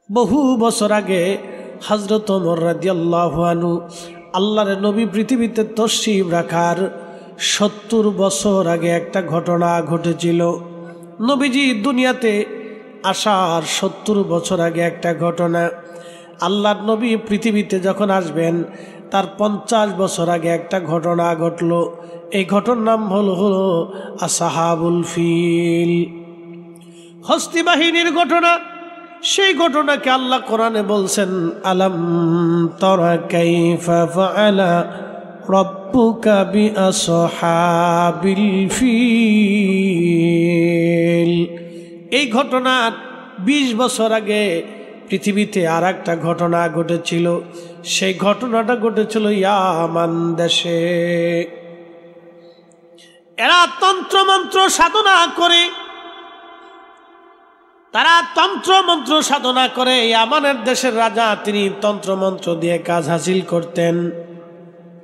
বহু বছর আগে হযরত ওমর রাদিয়াল্লাহু আনহু আল্লাহর নবী পৃথিবীতে তশরিফ রাখার ৭০ বছর আগে একটা ঘটনা ঘটেছিল। নবীজি দুনিয়াতে আসার ৭০ বছর আগে একটা ঘটনা, আল্লাহর নবী পৃথিবীতে যখন আসবেন তার ৫০ বছর আগে একটা ঘটনা ঘটল। এই ঘটনার নাম হলো আসহাবুল ফিল, হস্তি বাহিনীর ঘটনা। সেই ঘটনাকে আল্লাহ কোরআনে বলছেন, আলাম তারা কাইফা ফাআলা রাব্বুকা বিআসহাবিল ফিল। এই ঘটনার ২০ বছর আগে পৃথিবীতে আর একটা ঘটনা ঘটেছিল। সেই ঘটনাটা ঘটেছিল ইয়ামান দেশে। এরা তন্ত্রমন্ত্র সাধনা করে, তারা তন্ত্রমন্ত্র সাধনা করে। ইয়ামানের দেশের রাজা, তিনি তন্ত্রমন্ত্র দিয়ে কাজ হাসিল করতেন।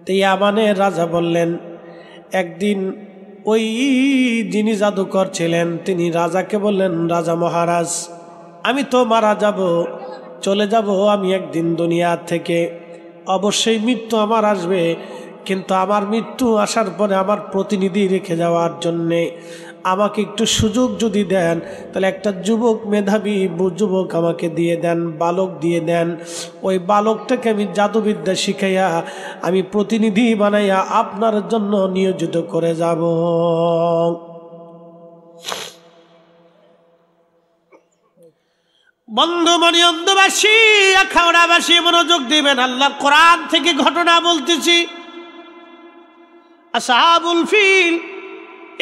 তো ইয়ামানের রাজা বললেন, একদিন ওই যিনি জাদুকর ছিলেন তিনি রাজাকে বললেন, রাজা মহারাজ, আমি তো মারা যাব, চলে যাব আমি একদিন দুনিয়া থেকে, অবশ্যই মৃত্যু আমার আসবে, কিন্তু আমার মৃত্যু আসার পরে আমার প্রতিনিধি রেখে যাওয়ার জন্যে আমাকে একটু সুযোগ যদি দেন, তাহলে একটা যুবক, মেধাবী যুবক আমাকে দিয়ে দেন, বালক দিয়ে দেন। ওই বালকটাকে আমি জাদুবিদ্যা শিখাইয়া আমি প্রতিনিধি বানাইয়া আপনার জন্য নিয়োজিত করে যাব। বন্ধুমণি, অন্ধবাসী, আখাউড়াবাসী মনোযোগ দিবেন, আল্লাহর কোরআন থেকে ঘটনা বলতেছি। আসহাবুল ফিল,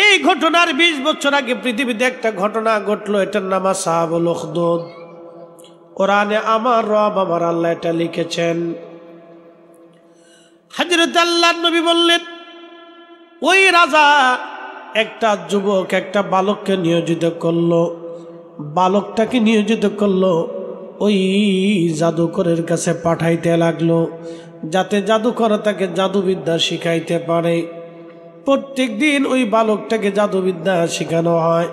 এই ঘটনার ২০ বছর আগে পৃথিবীতে একটা ঘটনা ঘটলো, এটার নাম আসহাবুল উখদুদ। কোরআনে আমার রব, আমার আল্লাহ এটা লিখেছেন। হযরত আল্লাহর নবী বললেন, ওই রাজা একটা যুবক, একটা বালককে নিয়োজিত করলো। বালকটাকে নিয়োজিত করলো, ওই জাদুকরের কাছে পাঠাইতে লাগলো, যাতে জাদুকর তাকে জাদুবিদ্যা শিখাইতে পারে। প্রত্যেক দিন ওই বালকটাকে জাদুবিদ্যা শেখানো হয়।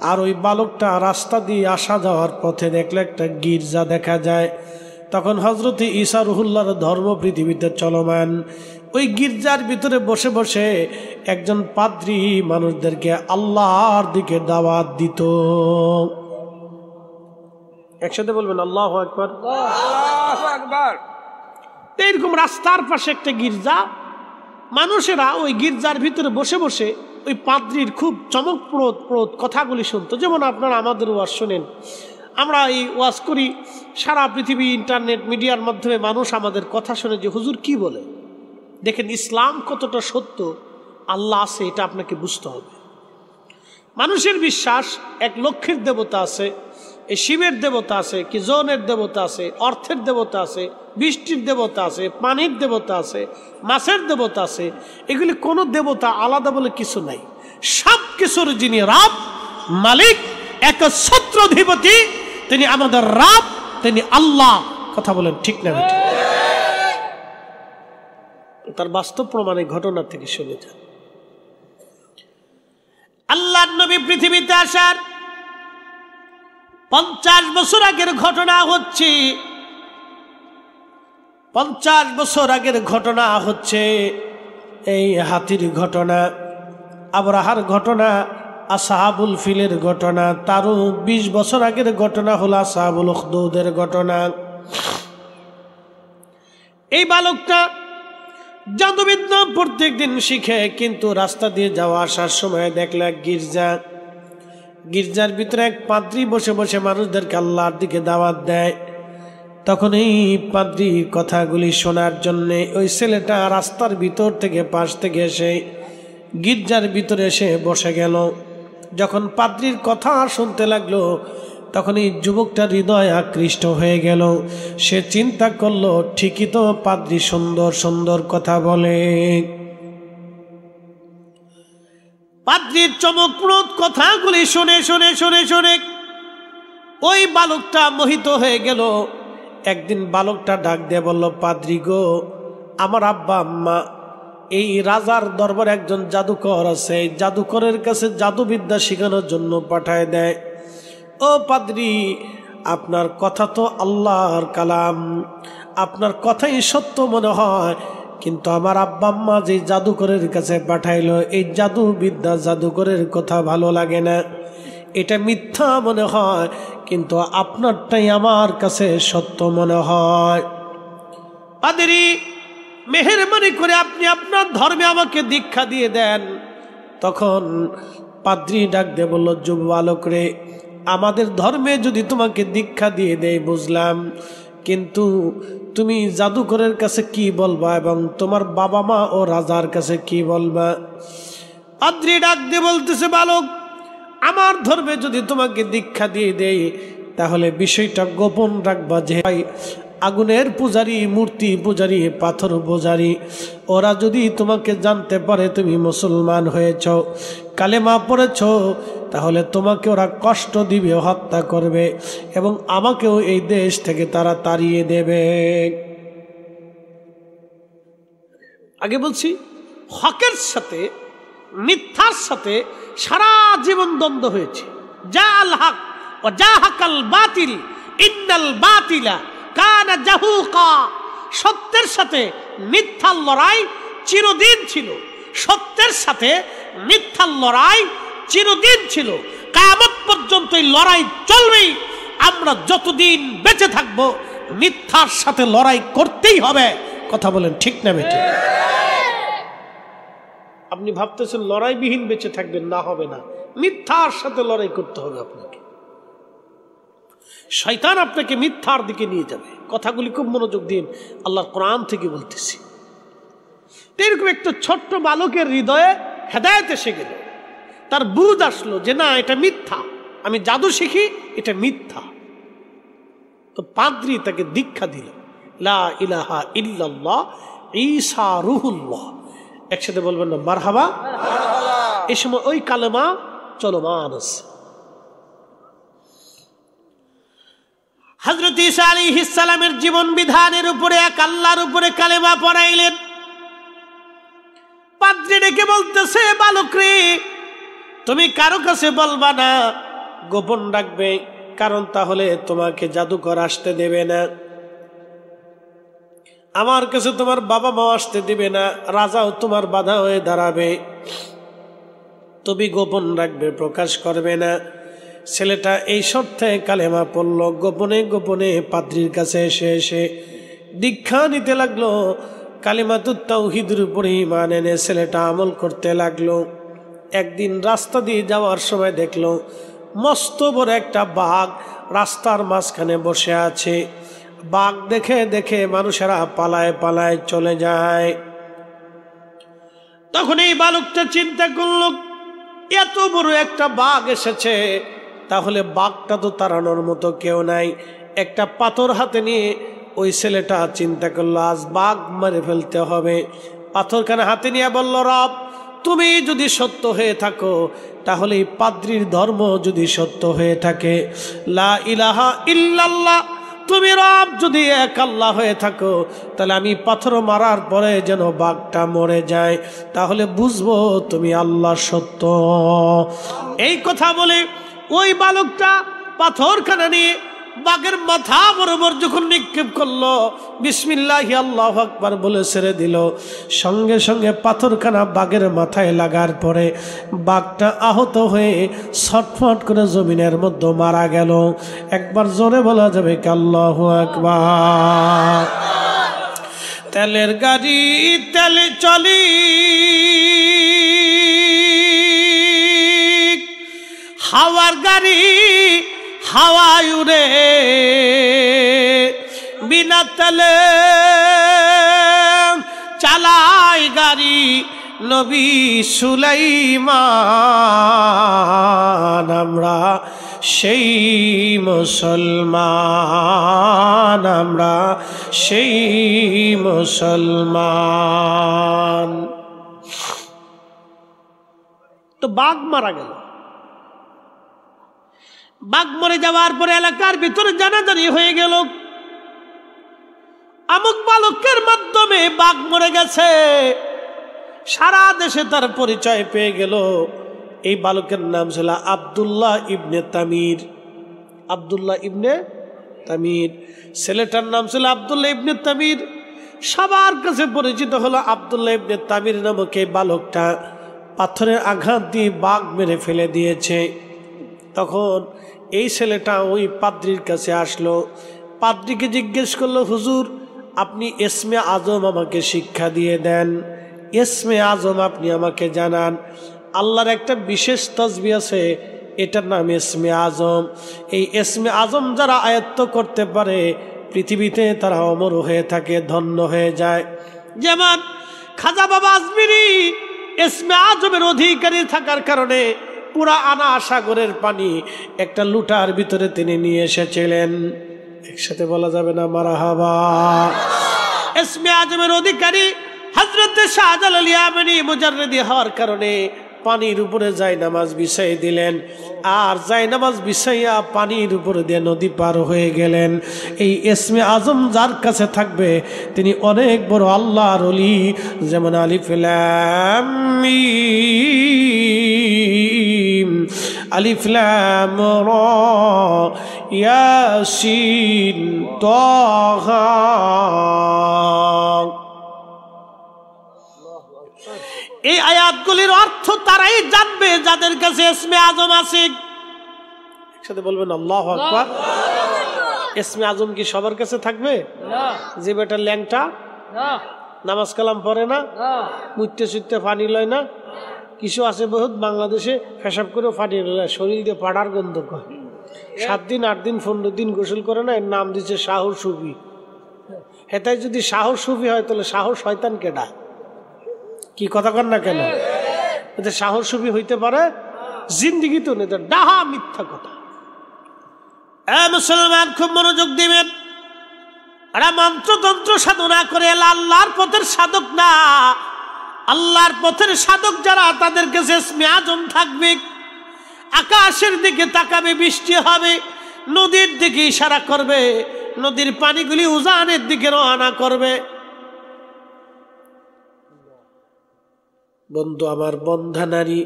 আর ওই বালকটা রাস্তা দিয়ে আসা যাওয়ার পথে দেখলে একটা গির্জা দেখা যায়। তখন হযরত ঈসা রুহুল্লাহর ধর্ম পৃথিবীতে চলমান। ওই গির্জার ভিতরে বসে বসে একজন পাদ্রী মানুষদেরকে আল্লাহর দিকে দাওয়াত দিত। একসাথে বলবেন আল্লাহু আকবার। আল্লাহু আকবার। এরকম রাস্তার পাশে একটা গির্জা, মানুষেরা ওই গির্জার ভিতরে বসে বসে ওই পাদ্রীর খুব চমকপ্রদ কথাগুলি শুনতো। যেমন আপনারা আমাদের ওয়াজ শোনেন, আমরা এই ওয়াজ করি, সারা পৃথিবী ইন্টারনেট মিডিয়ার মাধ্যমে মানুষ আমাদের কথা শুনে যে হুজুর কি বলে। দেখেন ইসলাম কতটা সত্য, আল্লাহ আছে এটা আপনাকে বুঝতে হবে। মানুষের বিশ্বাস এক লক্ষ্মীর দেবতা আছে, এই শিবের দেবতা আছে, কি জনের দেবতা আছে, অর্থের দেবতা আছে, বৃষ্টির দেবতা আছে, পানির দেবতা আছে, মাছের দেবতা আছে। এগুলি কোনো দেবতা আলাদা বলে কিছু নাই। সব কিছুর যিনি রব, মালিক, একচ্ছত্র অধিপতি, তিনি আমাদের রব, তিনি আল্লাহ। কথা বলেন ঠিক না? তার বাস্তব প্রমাণের ঘটনা থেকে শুনে যান। আল্লাহর নবী পৃথিবীতে আসার ৫০ বছর আগের ঘটনা হচ্ছে। ৫০ বছর আগের ঘটনা হচ্ছে এই হাতির ঘটনা, আবরাহার ঘটনা, আসহাবুল ফিলের ঘটনা। তারও ২০ বছর আগের ঘটনা হলো আসহাবুল উখদুদের ঘটনা। এই বালকটা জাদুবিদ্যা প্রত্যেক দিন শিখে, কিন্তু রাস্তা দিয়ে যাওয়া আসার সময় দেখলে গির্জা, গির্জার ভিতরে এক পাদ্রী বসে বসে মানুষদেরকে আল্লাহর দিকে দাওয়াত দেয়। তখন এই পাদ্রীর কথাগুলি শোনার জন্যে ওই ছেলেটা রাস্তার ভিতর থেকে, পাশ থেকে এসে গির্জার ভিতরে এসে বসে গেল। যখন পাদ্রীর কথা শুনতে লাগলো, তখন এই যুবকটার হৃদয় আকৃষ্ট হয়ে গেল। সে চিন্তা করলো, ঠিকই তো পাদ্রী সুন্দর সুন্দর কথা বলে। পাদ্রীর চমকপ্রদ কথাগুলি শুনে শুনে শুনে শুনে ওই বালকটা মোহিত হয়ে গেল। একদিন বালকটা ডাক দিয়ে বলল, পাদ্রী গো, আমার আব্বা আম্মা এই রাজার দরবারে একজন জাদুকর আছে, জাদুকরের কাছে জাদুবিদ্যা শেখানোর জন্য পাঠায় দেয়। ও পাদ্রী, আপনার কথা তো আল্লাহর কালাম, আপনার কথাই সত্য মনে হয়, কিন্তু আমার আব্বা আম্মা যে জাদুকরের কাছে পাঠাইলো, এই জাদুবিদ্যা জাদুকরের কথা ভালো লাগে না, এটা মিথ্যা মনে হয়, কিন্তু আপনারটাই আমার কাছে সত্য মনে হয়। পাদ্রী, মেহেরবানি করে আপনি আপনার ধর্মে আমাকে দীক্ষা দিয়ে দেন। তখন পাদ্রী ডাক দিয়ে বলল, যুব বালক রে, আমাদের ধর্মে যদি তোমাকে দীক্ষা দিয়ে দেয় বুঝলাম, কিন্তু তুমি জাদুকরের কাছে কি বলবা এবং তোমার বাবা মা ও রাজার কাছে কি বলবা? পাদ্রী ডাক দিয়ে বলতেছে, বালক, আমার ধর্মে যদি তোমাকে দীক্ষা দিয়ে দেই তাহলে বিষয়টা গোপন রাখবা, যে আগুনের পূজারী, মূর্তি পূজারী, পাথর পূজারী, ওরা যদি তোমাকে জানতে পারে তুমি মুসলমান হয়েছ, কালেমা পড়েছ, তাহলে তোমাকে ওরা কষ্ট দিবে, হত্যা করবে, এবং আমাকেও এই দেশ থেকে তারা তাড়িয়ে দেবে। আগে বলছি, হকের সাথে মিথ্যার সাথে সারা জীবন দ্বন্দ্ব হয়েছে। যা আল হক ও যা হাকাল বাতিল ইন্নাল বাতিলা কানা জাহুকা। সত্যের সাথে মিথ্যার লড়াই চিরদিন ছিল, সত্যের সাথে মিথ্যার লড়াই চিরদিন ছিল, কিয়ামত পর্যন্ত এই লড়াই চলবেই। আমরা যতদিন বেঁচে থাকব মিথ্যার সাথে লড়াই করতেই হবে। কথা বলেন ঠিক না বেঠিক? আপনি ভাবতেছেন লড়াইবিহীন বেঁচে থাকবেন, না, হবে না, মিথ্যার সাথে লড়াই করতে হবে আপনাকে। শয়তান আপনাকে মিথ্যার দিকে নিয়ে যাবে। কথাগুলি খুব মনোযোগ দিন, আল্লাহর কোরআন থেকে বলতেছি। এরকম একটা ছোট্ট বালকের হৃদয়ে হেদায়েত এসে গেল, তার বুঝ আসলো যে না, এটা মিথ্যা, আমি জাদু শিখি, এটা মিথ্যা। তো পাদ্রী তাকে দীক্ষা দিল, লা ইলাহা ইল্লাল্লাহ ঈসা রুহুল্লাহ। একসাথে বলবেন না মারহাবা? এই সময় ওই কালেমা চলমান আছে। হযরত ঈসা আলাইহিস সালামের জীবন বিধানের উপরে এক আল্লাহর উপরে কালেমা পড়াইলেন। পাদ্রী ডেকে বলতেছে, বালক রে, তুমি কারো কাছে বলবা না, গোপন রাখবে, কারণ তাহলে তোমাকে জাদুকর আসতে দেবে না, আমার কাছে তোমার বাবা মা আসতে দিবে না, রাজাও তোমার বাধা হয়ে দাঁড়াবে, তুমি গোপন রাখবে, প্রকাশ করবে না। ছেলেটা এই শর্তে কালেমা পড়ল। গোপনে গোপনে পাদ্রীর কাছে এসে এসে দীক্ষা নিতে লাগলো। কালিমাতুত তাওহীদের উপরে ঈমান এনে ছেলেটা আমল করতে লাগলো। একদিন রাস্তা দিয়ে যাওয়ার সময় দেখলো মস্ত বড় একটা বাঘ রাস্তার মাঝখানে বসে আছে। বাঘ দেখে দেখে মানুষেরা পালায় পালায় চলে যায়। তখন এই বালকটা চিন্তা করলো, এত বড় একটা বাঘ এসেছে, তাহলে বাঘটা তো তাড়ানোর মতো কেউ নাই। একটা পাথর হাতে নিয়ে ওই ছেলেটা চিন্তা করলো, আজ বাঘ মেরে ফেলতে হবে। পাথরখানা হাতে নিয়ে বলল, রব, তুমি যদি সত্য হয়ে থাকো, তাহলে এই পাদ্রীর ধর্ম যদি সত্য হয়ে থাকে, লা ইলাহা ইল্লাল্লাহ, তুমি রব যদি এক আল্লাহ হয়ে থাকো, তাহলে আমি পাথর মারার পরে যেন বাঘটা মরে যায়, তাহলে বুঝবো তুমি আল্লাহ সত্য। এই কথা বলে ওই বালকটা পাথরখানা নিয়ে বাঘের মাথা বরাবর যখন নিক্ষেপ করলো, বিসমিল্লাহি আল্লাহু আকবার বলে ছেড়ে দিল, সঙ্গে সঙ্গে পাথরখানা বাঘের মাথায় লাগার পরে বাঘটা আহত হয়ে ছটফট করে জমিনের মধ্যে মারা গেল। একবার জোরে বলা যাবে কি আল্লাহু আকবার? তেলের গাড়ি তেলে চলি, হাওয়ার গাড়ি হাওয়ায় উড়ে, বিনা তেলে চালায় গাড়ি নবী সুলাইমান। আমরা সেই মুসলমান, আমরা সেই মুসলমান। তো বাঘ মারা গেল। বাঘ মরে যাওয়ার পরে এলাকার ভিতরে জানাজানি হয়ে গেল, আমুক বালকের মাধ্যমে বাঘ মরে গেছে। সারা দেশে তার পরিচয় পেয়ে গেল। এই বালকের নাম ছিল আব্দুল্লাহ ইবনে তামির। আব্দুল্লাহ ইবনে তামির। ছেলেটার নাম ছিল আব্দুল্লাহ ইবনে তামির। সবার কাছে পরিচিত হলো আব্দুল্লাহ ইবনে তামির নামক এই বালকটা পাথরের আঘাত দিয়ে বাঘ মেরে ফেলে দিয়েছে। তখন এই ছেলেটা ওই পাদ্রির কাছে আসলো। পাদ্রিকে জিজ্ঞেস করলো, হুজুর আপনি ইসমে আজম আমাকে শিক্ষা দিয়ে দেন, ইসমে আজম আপনি আমাকে জানান। আল্লাহর একটা বিশেষ তাসবিহ আছে, এটার নাম ইসমে আজম। এই ইসমে আজম যারা আয়ত্ত করতে পারে পৃথিবীতে তারা অমর হয়ে থাকে, ধন্য হয়ে যায়। যেমন খাজা বাবা আজমিরি ইসমে আজমের অধিকারী থাকার কারণে পুরা আনা সাগরের পানি একটা লুটার ভিতরে তিনি নিয়ে এসেছিলেন। একসাথে বলা যাবে না মারহাবা। ইসমে আজমের অধিকারী হযরত শাহজালাল ইয়ামানি মুজাররিদি হওয়ার কারণে পানির উপরে জায়নামাজ বিছাই দিলেন, আর জায়নামাজ বিছাইয়া পানির উপরে দিয়ে নদী পার হয়ে গেলেন। এই ইসমে আজম যার কাছে থাকবে তিনি অনেক বড় আল্লাহর ওলি। যেমন আলিফ লাম মিম, আলিফ লাম রা, ইয়াসিন, তাহা। এই আয়াতগুলির অর্থ তারাই জানবে যাদের কাছে ইসমে আজম আছে। একসাথে বলবেন আল্লাহু আকবার। ইসমে আজম কি সবার কাছে থাকবে? না। যে বেটা ল্যাংটা, না, নামাজ কালাম পড়ে না, মুইতে সুইতে পানি লয় না, কিছু আছে বহুত বাংলাদেশে পেশাব করে পানি লয়, শরীর দিয়ে পাড়ার গন্ধ করে, 7 দিন 8 দিন 15 দিন গোসল করে না, এর নাম দিচ্ছে শাহর সুফি। হেতাই যদি শাহর সুফি হয় তাহলে শাহর শয়তান কেডা? কি কথা কর না কেন? সাহস সুফি হইতে পারে? জিন্দিগি তো নেই, ডাহা মিথ্যা কথা। মুসলমান খুব মনোযোগ দিবেন। এরা মন্ত্রতন্ত্র সাধনা করে আল্লাহর পথের সাধক না। আল্লাহর পথের সাধক যারা তাদের কাছে ইসমে আজম থাকবে। আকাশের দিকে তাকাবে, বৃষ্টি হবে, নদীর দিকে ইশারা করবে, নদীর পানিগুলি উজানের দিকে রওনা করবে। বন্ধু আমার, বন্ধা নারী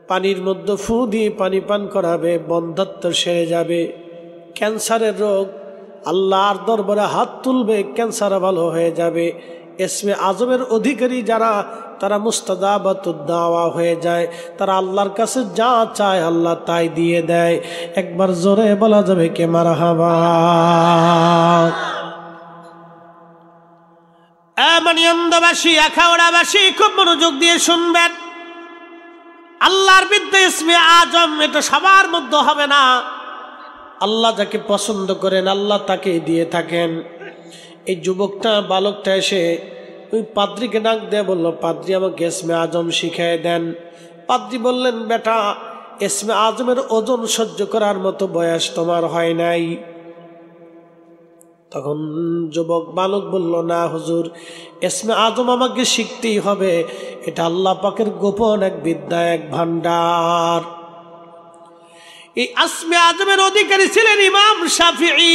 পানির মধ্যে ফু দিয়ে পানি পান করাবে, বন্ধাত্ব সেরে যাবে। ক্যান্সারের রোগ আল্লাহর দরবারে হাত তুলবে, ক্যান্সার ভালো হয়ে যাবে। ইসমে আজমের অধিকারী যারা তারা মুস্তাজাবাতুদ দাওয়া হয়ে যায়, তারা আল্লাহর কাছে যা চায় আল্লাহ তাই দিয়ে দেয়। একবার জোরে বলা যাবে কে মারহাবা। মানিয়ান্দাবাসী, আখাউড়াবাসী খুব মনোযোগ দিয়ে শুনবেন। আল্লাহর বিদ্যা ইসমে আজম এটা সবার মধ্যে হবে না। আল্লাহ যাকে পছন্দ করেন আল্লাহ তাকে দিয়ে থাকেন। এই যুবকটা, বালকটা এসে ওই পাদ্রিকে ডাক দিয়ে বলল, পাদ্রি আমাকে ইসমে আজম শিখিয়ে দেন। পাদ্রি বললেন, বেটা ইসমে আজমের ওজন সহ্য করার মতো বয়স তোমার হয় নাই। তখন যুবক বালক বলল, না হুজুর, ইসমে আজম আমাকে শিখতেই হবে, এটা আল্লাহ পাকের গোপন এক বিদ্যা, এক ভান্ডার। এই ইসমে আজমের অধিকারী ছিলেন ইমাম শাফিঈ।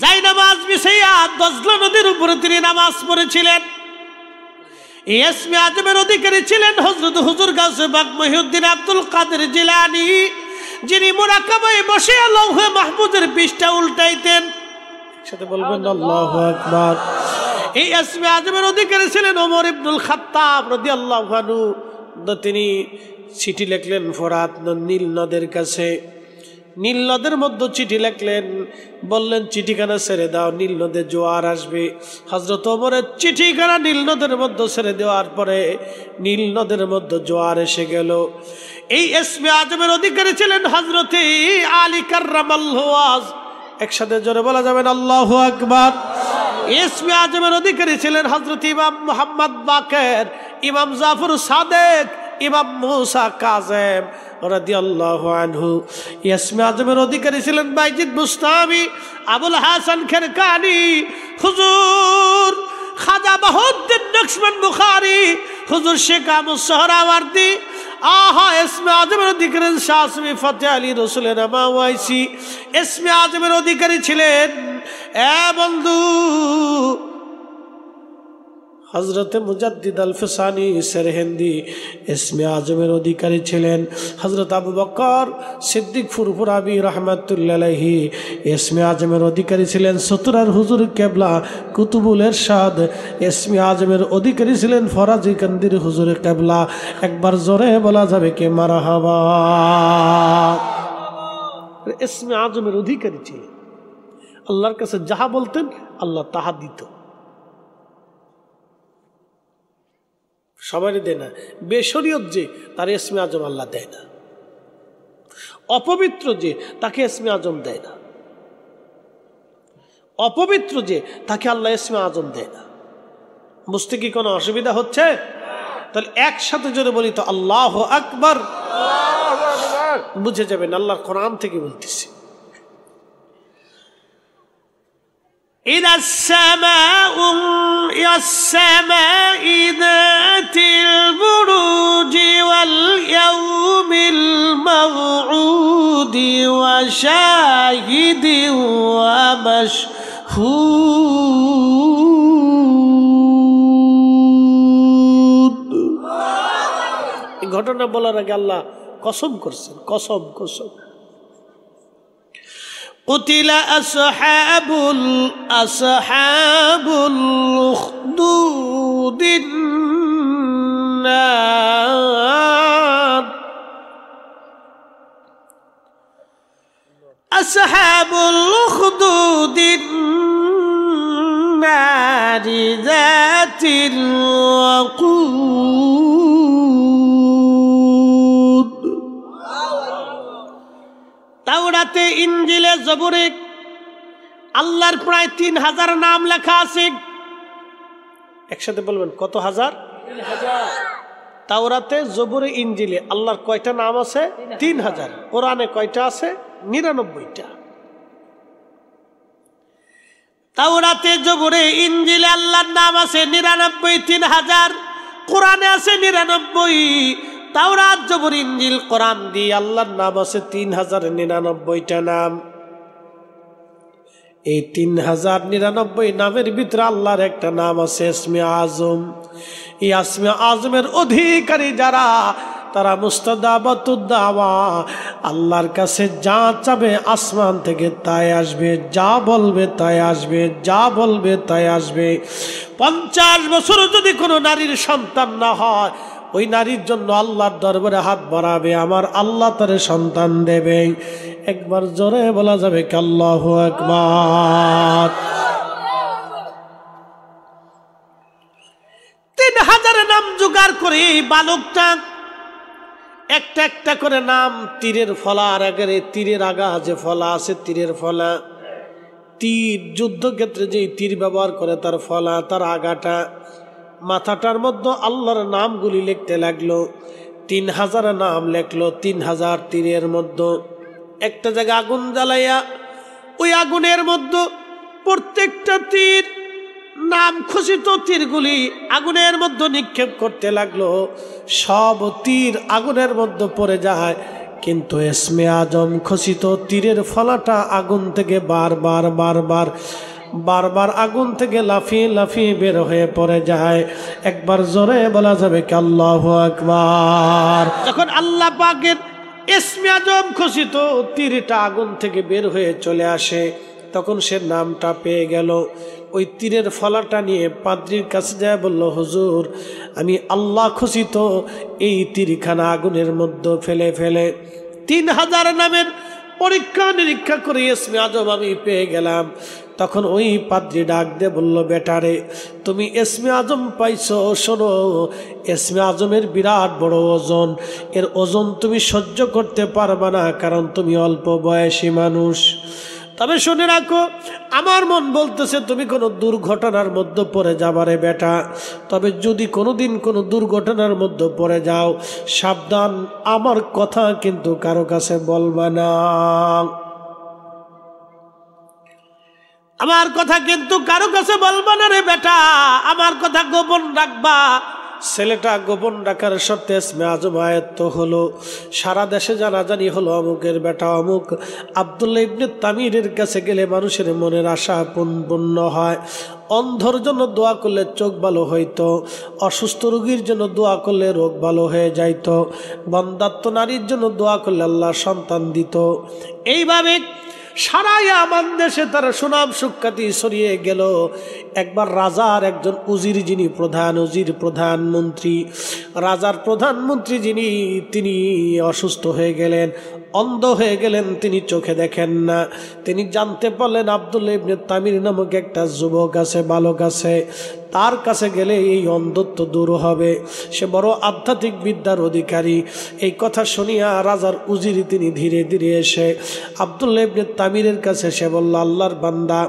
জায়নামাজ বিছাইয়া দজলা নদীর উপরে তিনি নামাজ পড়েছিলেন। এই ইসমে আজমের অধিকারী ছিলেন হযরত হুজুর গাউসে পাক মহিউদ্দিন আব্দুল কাদের জিলানী, যিনি মুরাকাবায় বসে লৌহে মাহফুজের পৃষ্ঠা উল্টাইতেন। সাথে বলবেন আল্লাহু আকবার। এই ইসমে আজমের অধিকারী ছিলেন ওমর ইবনুল খাত্তাব রাদিয়াল্লাহু আনহু। তিনি চিঠি লিখলেন ফোরাত নীল নদের কাছে। নীল নদের মধ্যে চিঠি লিখলেন, বললেন চিঠিখানা ছেড়ে দাও, নীল নদে জোয়ার আসবে। হযরত ওমরের চিঠিখানা নীল নদের মধ্যে ছেড়ে দেওয়ার পরে নীল নদের মধ্যে জোয়ার এসে গেল। এই ইসমে আজমের অধিকারী ছিলেন হযরত আলী কাররামাল্লাহু ওয়াজ। একসাথে জোরে বলা যাবেন আল্লাহু আকবার। ইসমে আজমের অধিকারী ছিলেন হযরত ইমাম মুহাম্মদ বাকের, ইমাম জাফর সাদেক, ইমাম মুসা কাযেম রাদিয়াল্লাহু আনহু। ইসমে আজমের অধিকারী ছিলেন বাইজিদ বুস্তামি, আবুল হাসান খেরকানি, হুজুর খাজা বাহাউদ্দিন নকশবন্দ বুখারী, হুজুর শেখ আহমদ সোহরাওয়ার্দী। আহা, ইসমে আজমের অধিকারী শাহ সুফি ফতেহ আলী রসুলের নামা ওয়াইসি ইসমে আজমের অধিকারী ছিলেন। বন্ধু হযরতে মুজাদ্দিদ আল ফিসানি সেরহিন্দি ইসমে আজমের অধিকারী ছিলেন। হযরত আবু বকর সিদ্দিক ফুরফুরাবি রাহমাতুল্লাহি আলাইহি ইসমে আজমের অধিকারী ছিলেন। সতুরার হুজুর কেবলা কুতুবুল ইরশাদ ইসমে আজমের অধিকারী ছিলেন। ফরাজি কান্দির হুজুর কেবলা। একবার জোরে বলা যাবে কে মারহাবা। ইসমে আজমের অধিকারী ছিলেন। আল্লাহর কাছে যাহা বলতেন আল্লাহ তাহা দিত। সবারই দেয় না, বেশরিয়ত যে তার ইসমে আজম আল্লাহ দেয় না, অপবিত্র যে তাকে ইসমে আজম দেয় না, অপবিত্র যে তাকে আল্লাহ ইসমে আজম দেয় না। বুঝতে কি কোনো অসুবিধা হচ্ছে? তাহলে একসাথে জোরে বলি তো আল্লাহু আকবার। বুঝে যাবেন আল্লাহর কোরআন থেকে বলতেছি। إذا السماء ذات البروج واليوم الموعود وشاهد ومشهود। এই ঘটনা বলার আগে আল্লাহ কসম করছেন, কসম কসম। قتل أصحاب الأخدود النار أصحاب الأخدود النار ذات الوقود। তাওরাতে, ইনজিলে, জবুরে আল্লাহর প্রায় 3000 নাম লেখা আছে। একসাথে বলবেন কত হাজার? 3000। তাওরাতে, জবুরে, ইনজিলে আল্লাহর কয়টা নাম আছে? 3000। কোরআনে কয়টা আছে? 99টা। তাওরাতে, জবুরে, ইনজিলে আল্লাহর নাম আছে 99, 3000। কোরআনে আছে 99। তাওরাত, জবুর, ইনজিল, কোরআন দিয়ে আল্লাহর নাম আছে 3099টা নাম। এই 3099 নামের ভিতরে আল্লাহর একটা নাম আছে ইসমে আজম। এই ইসমে আজমের অধিকারী যারা, তারা মুস্তাজাবাতুদ দাওয়া, আল্লাহর কাছে যা চাবে আসমান থেকে তাই আসবে, যা বলবে তাই আসবে, যা বলবে তাই আসবে। 50 বছর যদি কোনো নারীর সন্তান না হয়, ওই নারীর জন্য আল্লাহর দরবারে হাত বাড়াবে, আমার আল্লাহ তারে সন্তান দেবে। একবার জোরে বলা যাবে কি আল্লাহু আকবার। 3000 নাম জোগাড় করে এই বালকটা একটা একটা করে নাম, তীরের ফলার আগে, তীরের আগা যে ফলা আছে, তীরের ফলা, তীর যুদ্ধক্ষেত্রে যে তীর ব্যবহার করে তার ফলা, তার আগাটা, মাথাটার মধ্যে আল্লাহর নামগুলি লিখতে লাগলো। 3000 নাম লেখলো 3000 তীরের মধ্যে। একটা জায়গায় আগুন জ্বালাইয়া ওই আগুনের মধ্যে প্রত্যেকটা তীর, নাম খচিত তীরগুলি আগুনের মধ্যে নিক্ষেপ করতে লাগলো। সব তীর আগুনের মধ্যে পড়ে যায়, কিন্তু ইসমে আজম খচিত তীরের ফলাটা আগুন থেকে বারবার বারবার বারবার আগুন থেকে লাফিয়ে লাফিয়ে বের হয়ে পড়ে যায়। একবার জোরে বলা যাবে কি আল্লাহু আকবার। যখন আল্লাহ পাকের ইসমে আজম খচিত তীরটা আগুন থেকে বের হয়ে চলে আসে, তখন সে নামটা পেয়ে গেল। ওই তীরের ফলাটা নিয়ে পাদ্রীর কাছে যায়, বলল, হুজুর, আমি আল্লাহ খচিত এই তীরখানা আগুনের মধ্যে ফেলে ফেলে 3000 নামের পরীক্ষা নিরীক্ষা করে ইসমে আজম আমি পেয়ে গেলাম। তখন ওই পাদ্রী ডাক দিয়ে বলল, বেটারে, তুমি ইসমে আজম পাইছো, শোনো, ইসমে আজমের বিরাট বড় ওজন। এর ওজন তুমি সহ্য করতে পারবে না, কারণ তুমি অল্প বয়সী মানুষ। তবে শুনে রাখো, আমার মন বলতেছে তুমি কোনো দুর্ঘটনার মধ্যে পড়ে যাবারে বেটা। তবে যদি কোনোদিন কোনো দুর্ঘটনার মধ্যে পড়ে যাও, সাবধান, আমার কথা কিন্তু কারো কাছে বলবা না। আমার কথা কিন্তু কারো কাছে বলবা না রে বেটা, আমার কথা গোপন রাখবা। ছেলেটা গোপন ডাকার শর্তে ইসমে আজম আয়ত্ত হলো, সারা দেশে জানাজানি হলো অমুকের বেটা অমুক। আব্দুল্লাহ ইবনে তামিরের কাছে গেলে মানুষের মনের আশা পূর্ণ হয়। অন্ধর জন্য দোয়া করলে চোখ ভালো হইতো, অসুস্থ রোগীর জন্য দোয়া করলে রোগ ভালো হয়ে যাইত, বন্ধাত্ম নারীর জন্য দোয়া করলে আল্লাহ সন্তান দিত। এইভাবে সারা ইয়ামান দেশে তারা সুনাম সুখ্যাতি ছড়িয়ে গেল। একবার রাজার একজন উজির, যিনি প্রধানমন্ত্রী, রাজার প্রধানমন্ত্রী যিনি, তিনি অসুস্থ হয়ে গেলেন, অন্ধ হয়ে গেলেন, তিনি চোখে দেখেন না। তিনি জানতে পারলেন আব্দুল্লাহ ইবনে তামির নামক একটা যুবক আছে, বালক আছে, তার কাছে গেলে এই অন্ধত্ব দূর হবে, সে বড় আধ্যাত্মিক বিদ্যার অধিকারী। এই কথা শুনিয়া রাজার উজির তিনি ধীরে ধীরে এসে আব্দুল্লাহ ইবনে তামিরের কাছে সে বলল, আল্লাহর বান্দা,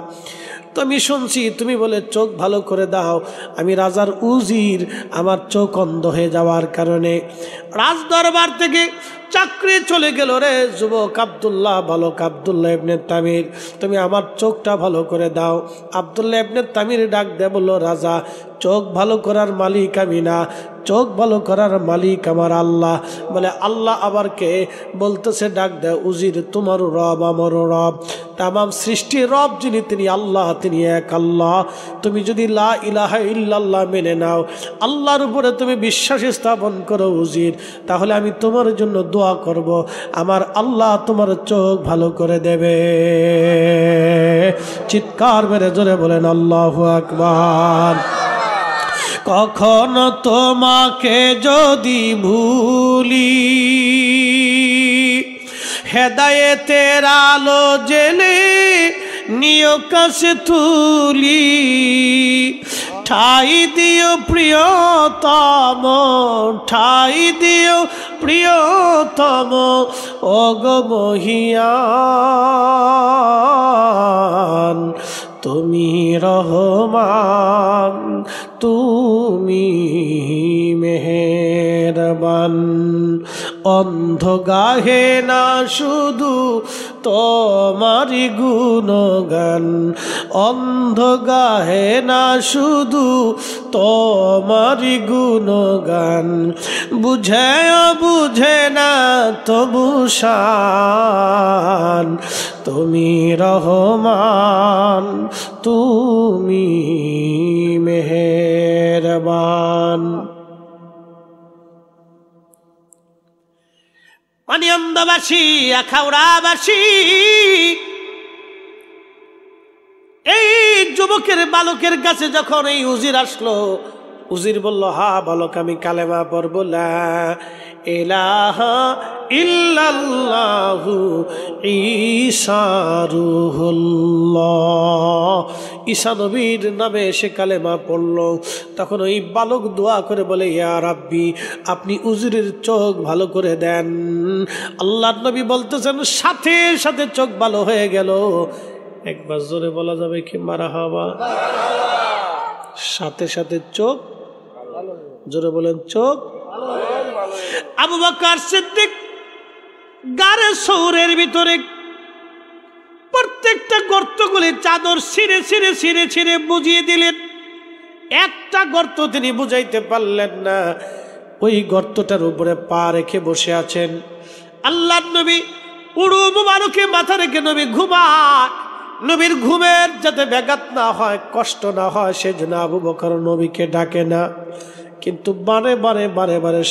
তো আমি শুনছি তুমি বলে চোখ ভালো করে দাও। আমি রাজার উজির, আমার চোখ অন্ধ হয়ে যাওয়ার কারণে রাজ দরবার থেকে চাকরি চলে গেল রে যুবক আব্দুল্লাহ, বালক আব্দুল্লাহ ইবনে তামির, তুমি আমার চোখটা ভালো করে দাও। আব্দুল্লাহ ইবনে তামির ডাক দেয়, বলল, রাজা, চোখ ভালো করার মালিক আমি না, চোখ ভালো করার মালিক আমার আল্লাহ। বলে, আল্লাহ আবার কে? বলতেছে, ডাক দেয়, উজির, তোমারও রব আমারও রব, তামাম সৃষ্টির রব যিনি, তিনি আল্লাহ, তিনি এক আল্লাহ। তুমি যদি লা ইলাহা ইল্লাল্লাহ মেনে নাও, আল্লাহর উপরে তুমি বিশ্বাস স্থাপন করো উজির, তাহলে আমি তোমার জন্য দোয়া করব, আমার আল্লাহ তোমার চোখ ভালো করে দেবে। চিৎকার মেরে জোরে বলেন আল্লাহু আকবার। কখনো তোমাকে যদি ভুলি, হেদায়েতের আলো জেলে নিয় কাছে তুলি, ঠাই দিও প্রিয়তম, ঠাই দিও প্রিয়তম, ওগো মহিয়ান, তুমি রহমান, তুমি মেহেরবান। অন্ধ গাহে না শুধু তোমারি গুণগান, অন্ধ গাহে না শুধু তোমারি গুণগান, বুঝে না তবু শান, তুমি রহমান, তুমি মেহেরবান। পানিয়ান্দাবাসী, আখাউড়াবাসী, এই যুবকের বালকের কাছে যখন এই উজির আসলো, উজির বলল, হা বালক, আমি কালেমা পড়ব, লা ইলাহা ইল্লাল্লাহু ঈসা রূহুল্লাহ। ঈসা নবীর নামে সে কালেমা পড়ল। তখন ওই বালক দোয়া করে বলে, ইয়া রাব্বি, আপনি উজিরের চোখ ভালো করে দেন। আল্লাহর নবী বলতেছেন, সাথে সাথে চোখ ভালো হয়ে গেল। একবার জোরে বলা যাবে কি মারহাবা? সাথে সাথে চোখ, জোরে বলেন চোখ। আবু বকর সিদ্দিক গারে সৌরের ভিতরে প্রত্যেকটা গর্তগুলি চাদর ছিঁড়ে ছিঁড়ে ছিঁড়ে ছিঁড়ে বুঝিয়ে দিলেন। একটা গর্ত তিনি বুঝাইতে পারলেন না। ওই গর্তটার উপরে পা রেখে বসে আছেন। আল্লাহর নবী উড়ু মুবারকে মাথা রেখে নবী ঘুমায়। নবীর ঘুমের যাতে ব্যাঘাত না হয়, কষ্ট না হয়, সেজন্য আবু বকর নবীকে ডাকে না। কিন্তু বারে বারে বারে বারে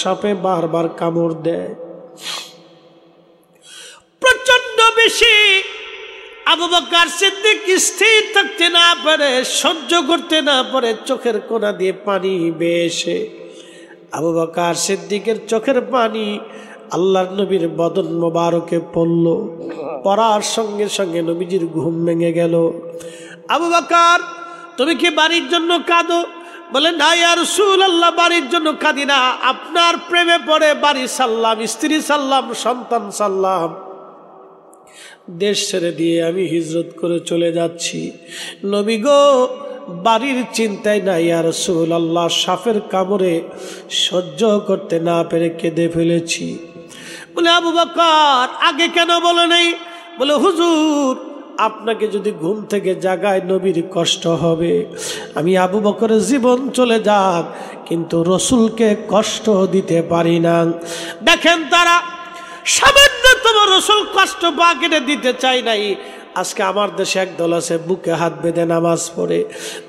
সাপে বারবার কামড় দেয়। প্রচন্ড বেশি আবু বকর সিদ্দিক স্থির থাকতে না পারে, সহ্য করতে না পারে, চোখের কোনা দিয়ে পানি বেশে। আবু বকর সিদ্দিকের চোখের পানি আল্লাহর নবীর বদন মোবারকে পড়ল। পড়ার সঙ্গে সঙ্গে নবীজির ঘুম ভেঙে গেল। আবু বকর, তুমি কি বাড়ির জন্য কাঁদো? বলে, না ইয়া রাসূলুল্লাহ, বাড়ির জন্য কাঁদি না, আপনার প্রেমে পড়ে বাড়ি সাল্লাম, স্ত্রী সাল্লাম, সন্তান সাল্লাম, দেশ ছেড়ে দিয়ে আমি হিজরত করে চলে যাচ্ছি। নবী গো, বাড়ির চিন্তায় না ইয়া রাসূলুল্লাহ, সাপের কামড়ে সহ্য করতে না পেরে কেঁদে ফেলেছি। বলে, আবু বকর, আগে কেন বলো নাই? বলে, হুজুর, আপনাকে যদি ঘুম থেকে জাগায় নবীর কষ্ট হবে। আমি আবু বকরের জীবন চলে যাক কিন্তু রসুলকে কষ্ট দিতে পারি না। দেখেন তারা সামান্যতম রসুল কষ্ট বাগেটে দিতে চাই নাই। আজকে আমার দেশে একদল আছে বুকে হাত বেঁধে নামাজ পড়ে,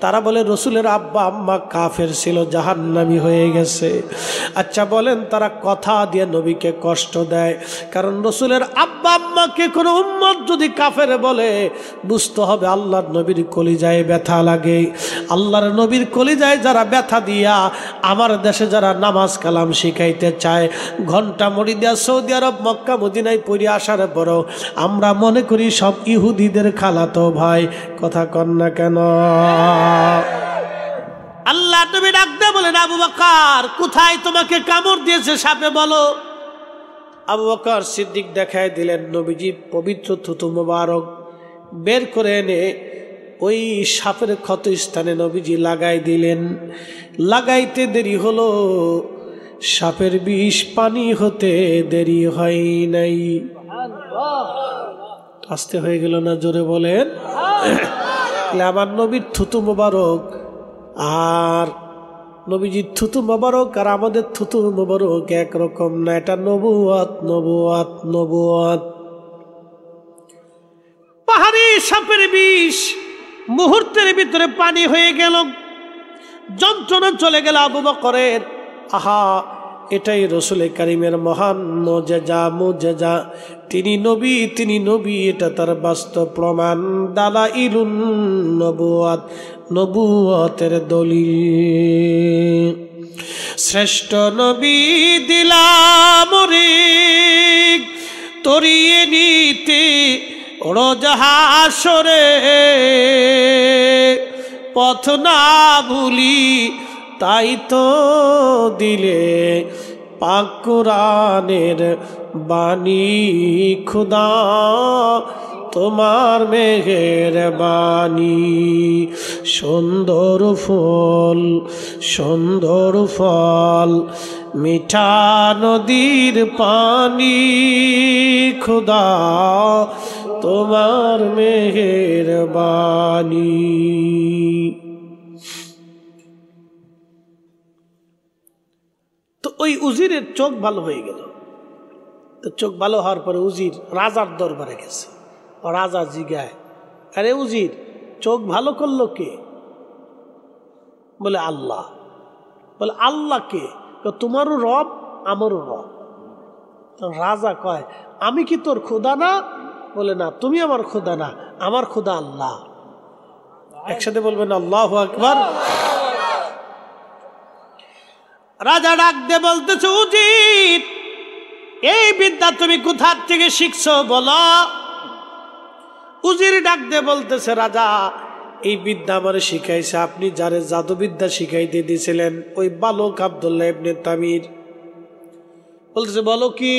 তারা বলে রসুলের আব্বা আম্মা কাফের ছিল, জাহান্নামী হয়ে গেছে। আচ্ছা বলেন তারা কথা দিয়ে নবীকে কষ্ট দেয়? কারণ রসুলের আব্বা আম্মাকে কোনো উম্মত যদি কাফের বলে বুঝতে হবে আল্লাহর নবীর কলিজায় ব্যথা লাগে। আল্লাহর নবীর কলিজায় যারা ব্যথা দিয়া আমার দেশে যারা নামাজ কালাম শিখাইতে চায়, ঘন্টা মরি দিয়া সৌদি আরব মক্কা মদিনায় পড়ে আসার পরও আমরা মনে করি সব ইহুদিদের খালাতো ভাই। কথা কন না কেন? আল্লাহ নবী ডাকতে বলেন, আবু বকর কোথায় তোমাকে কামড় দিয়েছে সাপে, বলো। আবু বকর সিদ্দিক দেখায় দিলেন নবীজির পবিত্র থুতু মোবারক বের করে এনে ওই সাপের ক্ষত স্থানে নবীজি লাগাই দিলেন। লাগাইতে দেরি হলো, সাপের বিষ পানি হতে দেরি হয় নাই। আসতে হয়ে গেল না? জোরে বলেন। আমার নবীর থুতু মোবারক আর নবীজির থুতু মোবারক আর আমাদের থুতু মোবারক একরকম না। এটা নবুয়াত, নবুয়াত, নবুয়াত। পাহাড়ি সাপের বিষ মুহূর্তের ভিতরে পানি হয়ে গেল, যন্ত্রণা চলে গেল আবু বকরের। আহা, এটাই রসুল কারিমের মহান মুজিজা, মুজিজা। তিনি নবী, তিনি নবী, এটা তার বাস্তব প্রমাণ। দালাইলুন নবুয়াত, নবুয়াতের দলিল। শ্রেষ্ঠ নবী দিলাম রে তরিয়ে নিতে রোজ হাসরে, পথ না ভুলি তাই তো দিলে পাক কোরআনের বাণী। খুদা তোমার মেহেরবানি। সুন্দর ফুল, সুন্দর ফল, মিঠা নদীর পানি। খুদা তোমার মেহেরবানি। তো ওই উজিরের চোখ ভালো হয়ে গেল। তো চোখ ভালো হওয়ার পরে উজির রাজার দরবারে গেছে। রাজা জিগায়, আরে উজির চোখ ভালো করলো কে? বলে আল্লাহ। বলে আল্লাহ কে? তোমারও রব আমারও রব। রাজা কয়, আমি কি তোর খোদা না? বলে না, তুমি আমার খোদা না, আমার খোদা আল্লাহ। একসাথে বলবেন আল্লাহু আকবার। রাজা ডাক দিয়ে বলতেছে, উজির এই বিদ্যা তুমি কোথা থেকে শিখছো বলো। উজির ডাক দিয়ে বলতেছে, রাজা এই বিদ্যা আমার শিখাইছে আপনি যারে জাদুবিদ্যা শিখাইতে দিয়েছিলেন, ওই বালক আব্দুল্লাহ ইবনে তামির। বলতেছে, বলো কি?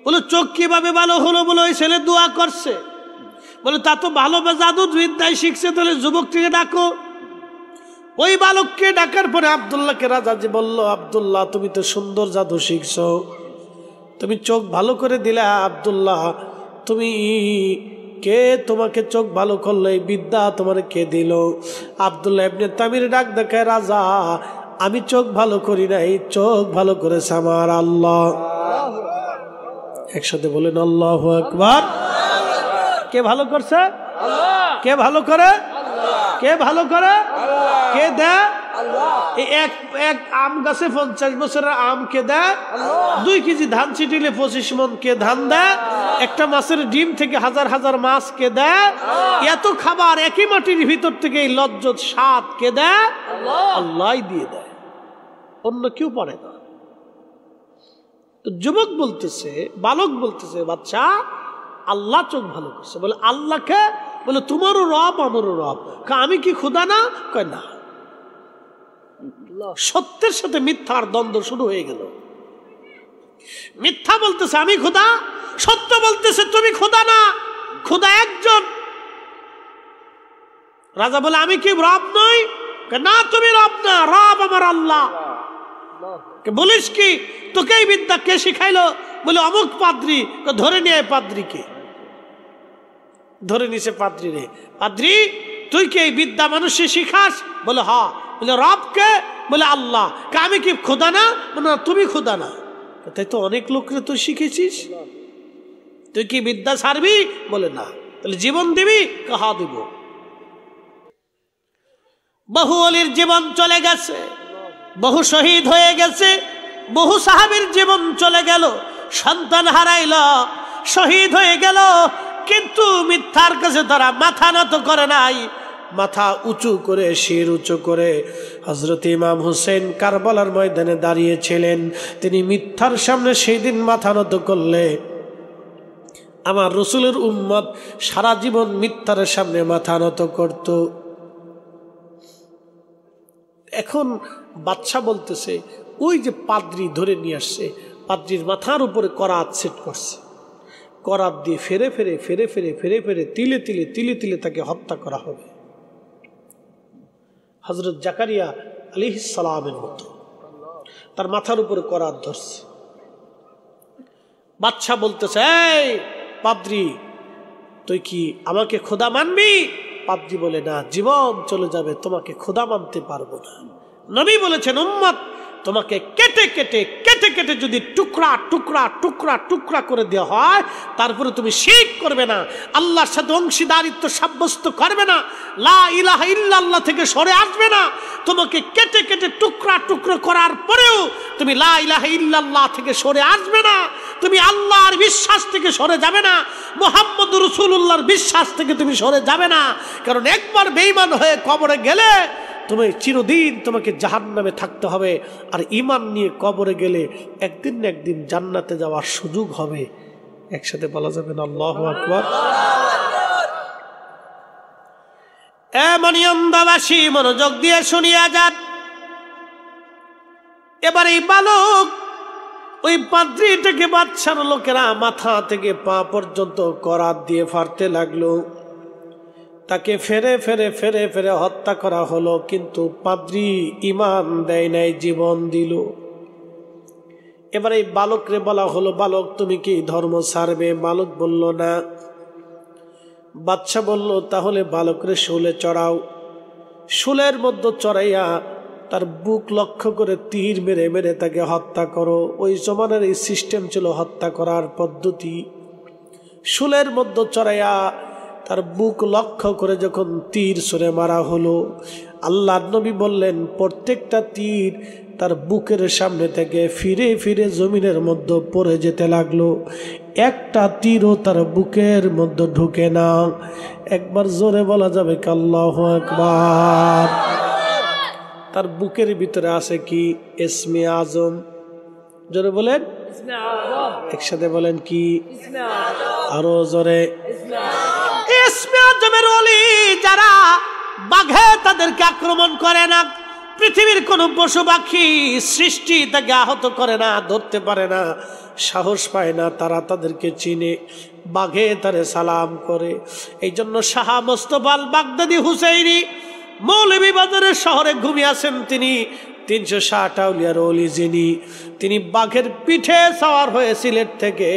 বলে চোখ কিভাবে ভালো হলো? বলে ওই ছেলে দোয়া করছে। বলে তা তো ভালো জাদু বিদ্যায় শিখছে, তাহলে যুবকটিকে ডাকো। ওই বালককে ডাকার পরে আব্দুল্লাহকে রাজা যে বলল, আব্দুল্লাহ তুমি তো সুন্দর জাদু শিখছো, তুমি চোখ ভালো করে দিলে। আব্দুল্লাহ তুমি কে? তোমাকে চোখ ভালো করলো, এই বিদ্যা তোমার কে দিল? আব্দুল্লাহ ইবনে তামির ডাক দেখায়, রাজা আমি চোখ ভালো করি নাই, চোখ ভালো করেছে আমার আল্লাহ। একসাথে বলেন আল্লাহু আকবার। কে ভালো করছে? কে ভালো করে? কে ভালো করে? কে দেয়? এক আম গাছে 50 বছরের আম কে দেয়? 2 কেজি ধান ছিটিলে 25 মন কে ধান দেয়? একটা মাছের ডিম থেকে হাজার হাজার মাছ কে দেয়? এত খাবার একই মাটির ভিতর থেকে এই লজ্জত স্বাদ কে দেয়? আল্লাহই দিয়ে দেয়, অন্য কেউ পারে না। তো যুবক বলতেছে, বালক বলতেছে, বাচ্চা আল্লাহ চোখ ভালো করছে। বলে আল্লাহকে? বলে তোমারও রব আমারও রব। আমি কি খোদা না? কয় না। সত্যের সাথে মিথ্যার দ্বন্দ্ব শুরু হয়ে গেল। মিথ্যা বলতেছে আমি খোদা, সত্য বলতেছে তুমি খোদা না, খোদা একজন। রাজা বলে আমি কি রব নই? না তুমি রব না, রব আমার আল্লাহ। বলিস কি? তোকে এই বিদ্যা কে শিখাইলো? বলে অমুক পাদ্রী। ধরে নিয়ে পাদ্রীকে ধরে নিছে পাদ্রি রে, পাদ্রি তুই কি এই বিদ্যা মানুষে শিখাস? বলে হ্যাঁ। বলে রবকে? বলে আল্লাহ। আমি কি খোদা না? বলে না, তুমি খোদা না। তাই তো অনেক লোকরে তুই শিখেছিস, তুই কি বিদ্যা ছাড়বি? বলে না। তাহলে জীবন দিবি? কাহা দিব। বহু অলির জীবন চলে গেছে, বহু শহীদ হয়ে গেছে, বহু সাহাবীর জীবন চলে গেল, সন্তান হারাইল, শহীদ হয়ে গেল, কিন্তু মিথ্যার কাছে তারা মাথা নত করে নাই। মাথা উঁচু করে, শির উঁচু করে হযরত ইমাম হুসেন কারবালার ময়দানে দাঁড়িয়েছিলেন। তিনি মিথ্যার সামনে সেই দিন মাথা নত করলে আমার রসুলের উম্মত সারা জীবন মিথ্যার সামনে মাথা নত করত। এখন বাদশা বলতেছে ওই যে পাদ্রি ধরে নিয়ে আসছে, পাদ্রির মাথার উপরে করাত সেট করছে, করাত দিয়ে ফেরে ফেরে ফেরে ফেরে ফেরে ফেরে তিলে তিলে তিলে তিলে তাকে হত্যা করা হবে, হযরত জাকারিয়া আলাইহিস সালামের মতো তার মাথার উপরে করাত ধরছে। বাদশা বলতেছে এই পাদ্রি তুই কি আমাকে খোদা মানবি? পাদ্রি বলে না, জীবন চলে যাবে তোমাকে খোদা মানতে পারবো না। নবী বলেছেন উম্মত তোমাকে কেটে কেটে কেটে কেটে যদি টুকরা টুকরা টুকরা টুকরা করে দেওয়া হয়, তারপরে তুমি শিরক করবে না, আল্লাহর সাথে অংশীদারিত্ব সাব্যস্ত করবে না, লা ইলাহা ইল্লাল্লাহ থেকে সরে আসবে না, তোমাকে কেটে কেটে টুকরা টুকরো করার পরেও তুমি লা ইলাহা ইল্লাল্লাহ থেকে সরে আসবে না, তুমি আল্লাহর বিশ্বাস থেকে সরে যাবে না, মুহাম্মদুর রাসূলুল্লাহর বিশ্বাস থেকে তুমি সরে যাবে না। কারণ একবার বেঈমান হয়ে কবরে গেলে তুমি চিরদিন তোমাকে জাহান্নামে থাকতে হবে, আর ঈমান নিয়ে কবরে গেলে একদিন না একদিন জান্নাতে যাওয়ার সুযোগ হবে। একসাথে বলা যাবে না আল্লাহু আকবার? মনিয়ন্দাবাসী মনোযোগ দিয়ে শুনিয়া যান। এবার এই বালক ওই পাদ্রিটাকে বাদশার লোকেরা মাথা থেকে পা পর্যন্ত করাত দিয়ে ফাড়তে লাগলো, তাকে ফেরে ফেরে ফেরে ফেরে হত্যা করা হলো। কিন্তু পাদ্রি ঈমান দেয় নাই, জীবন দিল। এবার এই বালকরে বলা হলো, বালক তুমি কি ধর্ম ছাড়বে? বালক বলল না। বাদশা বলল তাহলে বালকরে শুলে চড়াও, শুলের মধ্যে চড়াইয়া তার বুক লক্ষ্য করে তীর মেরে মেরে তাকে হত্যা করো। ওই জমানার এই সিস্টেম ছিল হত্যা করার পদ্ধতি। শুলের মধ্যে চড়াইয়া তার বুক লক্ষ্য করে যখন তীর ছুঁড়ে মারা হলো, আল্লাহর নবী বললেন প্রত্যেকটা তীর তার বুকের সামনে থেকে ফিরে ফিরে জমিনের মধ্যে পড়ে যেতে লাগলো, একটা তীরও তার বুকের মধ্যে ঢুকে না। একবার জোরে বলা যাবে কি আল্লাহু আকবার? তার বুকের ভিতরে আছে কি? ইসমে আজম। জোরে বলেন, একসাথে বলেন কি? আরো জোরে। ইসমে আজমের ওলি যারা, বাঘে তাদেরকে আক্রমণ করে না, পৃথিবীর কোন পশু পাখি সৃষ্টি তাকে আহত করে না, ধরতে পারে না, সাহস পায় না, তারা তাদেরকে চিনে, বাঘে তারে সালাম করে। এই জন্য শাহ মোস্তফা আল বাগদাদি হুসাইনি মৌলভীবাজারের শহরে ঘুমিয়ে আছেন। তিনি 360 আউলিয়ার ওলি যিনি, তিনি বাঘের পিঠে সওয়ার হয়ে সিলেট থেকে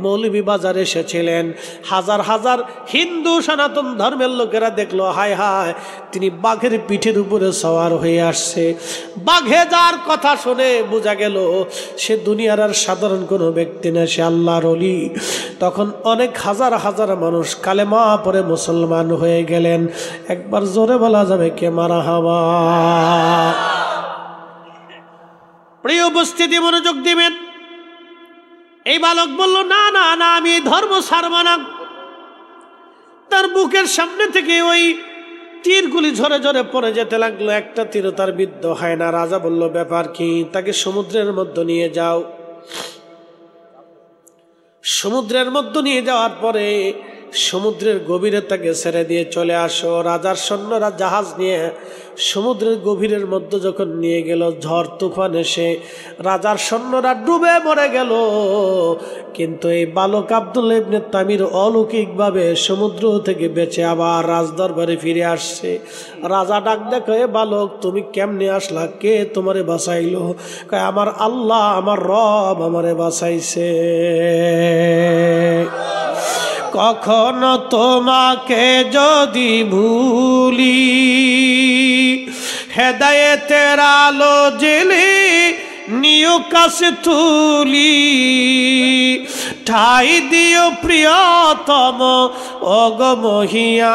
মৌলভীবাজার এসেছিলেন। হাজার হাজার হিন্দু সনাতন ধর্মের লোকেরা দেখলো, হায় হায় তিনি বাঘের পিঠের উপরে সওয়ার হয়ে আসছে। বাঘে যার কথা শুনে বোঝা গেল সে দুনিয়ার আর সাধারণ কোনো ব্যক্তি না, সে আল্লাহর ওলি। তখন অনেক হাজার হাজার মানুষ কালেমা পড়ে মুসলমান হয়ে গেলেন। একবার জোরে বলা যাবে কে মারহাবা? প্রিয় উপস্থিতি মনোযোগ দিবেন। এই বালক বলল না না না, আমি ধর্ম ছাড়ব না। তার বুকের সামনে থেকে ওই তীরগুলি ঝরে ঝরে পড়ে যেতে লাগলো, একটা তীরও তার বিদ্ধ হয় না। রাজা বলল ব্যাপার কি? তাকে সমুদ্রের মধ্যে নিয়ে যাও। সমুদ্রের মধ্যে নিয়ে যাওয়ার পরে সমুদ্রের গভীরে তাকে ছেড়ে দিয়ে চলে আসো। রাজার সৈন্যরা জাহাজ নিয়ে সমুদ্রের গভীরের মধ্যে যখন নিয়ে গেল, ঝড় তুফান এসে রাজার সৈন্যরা ডুবে মরে গেল। কিন্তু এই বালক আব্দুল্লাহ ইবনে তামির অলৌকিকভাবে সমুদ্র থেকে বেঁচে আবার রাজদরবারে ফিরে আসছে। রাজা ডাক দেখে, বালক তুমি কেমনে আসলা? কে তোমারে বাঁচাইলো? কয় আমার আল্লাহ, আমার রব আমারে বাঁচাইছে। কখনো তোমাকে যদি ভুলি, হেদায়েতের আলো জেলে নিও কাছে তুলি, ঠাই দিও প্রিয়তম ওগো মহিয়ান,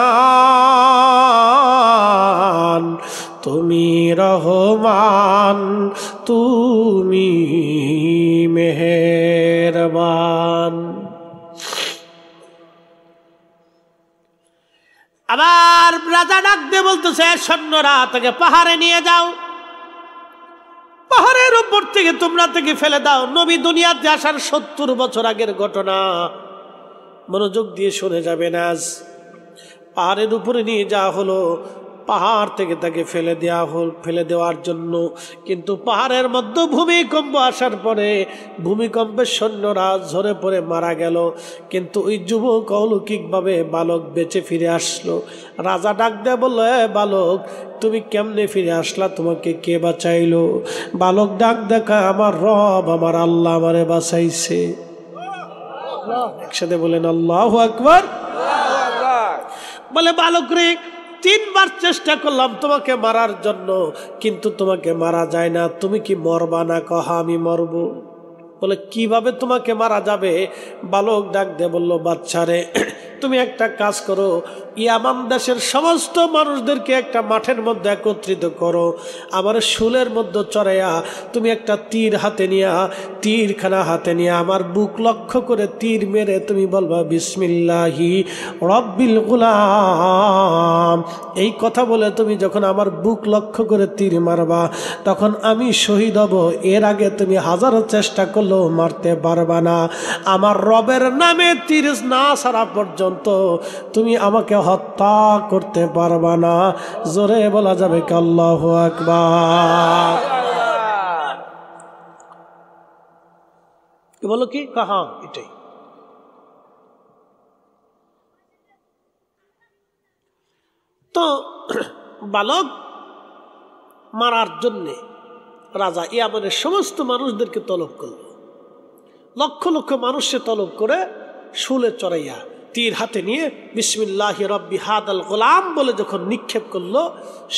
তুমি রহমান তুমি মেহেরবান। আবার রাজা ডাক দিয়ে বলতেছে, সৈন্যরা তাকে পাহাড়ে নিয়ে যাও, পাহাড়ের উপর থেকে তোমরা থেকে ফেলে দাও। নবী দুনিয়াতে আসার 70 বছর আগের ঘটনা, মনোযোগ দিয়ে শুনে যাবেন। আজ পাহাড়ের উপরে নিয়ে যাওয়া হলো, পাহাড় থেকে তাকে ফেলে দেওয়ার জন্য। কিন্তু পাহাড়ের মধ্যে ভূমিকম্প আসার পরে ভূমিকম্পের সৈন্যরা ঝরে পড়ে মারা গেল। কিন্তু ওই যুবক অলৌকিকভাবে বালক বেঁচে ফিরে আসলো। রাজা ডাক দেয়া বলল, বালক তুমি কেমনে ফিরে আসলা, তোমাকে কে বাঁচাইলো? বালক ডাক দেখা, আমার রব আমার আল্লাহ আমারে বাঁচাইছে। একসাথে বলেন আল্লাহু আকবার। বলে, বালক রে 3 বার চেষ্টা করলাম তোমাকে মারার জন্য, কিন্তু তোমাকে মারা যায় না। তুমি কি মরবা না? কহা আমি মরব। বলে, কিভাবে তোমাকে মারা যাবে? বালক ডাক দে বলল, বাচ্চারে তুমি একটা কাজ করো, ইয়ামান দেশের সমস্ত মানুষদেরকে একটা মাঠের মধ্যে একত্রিত করো, আমার শুলের মধ্যে চড়াইয়া তুমি একটা তীর হাতে নিয়া, তীরখানা হাতে নিয়ে আমার বুক লক্ষ্য করে তীর মেরে তুমি বলবা, বিসমিল্লাহি রব্বিল গুলাম। এই কথা বলে তুমি যখন আমার বুক লক্ষ্য করে তীর মারবা, তখন আমি শহীদ হব। এর আগে তুমি হাজারো চেষ্টা করলেও মারতে পারবা না। আমার রবের নামে তীর না ছাড়া পর্যন্ত তুমি আমাকে হত্যা করতে পারবা না। জোরে বলা যাবে কি আল্লাহু আকবার। বলো কি? হ্যাঁ, এটাই। তো বালক মারার জন্যে রাজা ইয়ামানের সমস্ত মানুষদেরকে তলব করল। লক্ষ লক্ষ মানুষকে তলব করে শুলে চড়াইয়া তীর হাতে নিয়ে বিসমিল্লাহি রব্বি হাদাল গোলাম বলে যখন নিক্ষেপ করলো,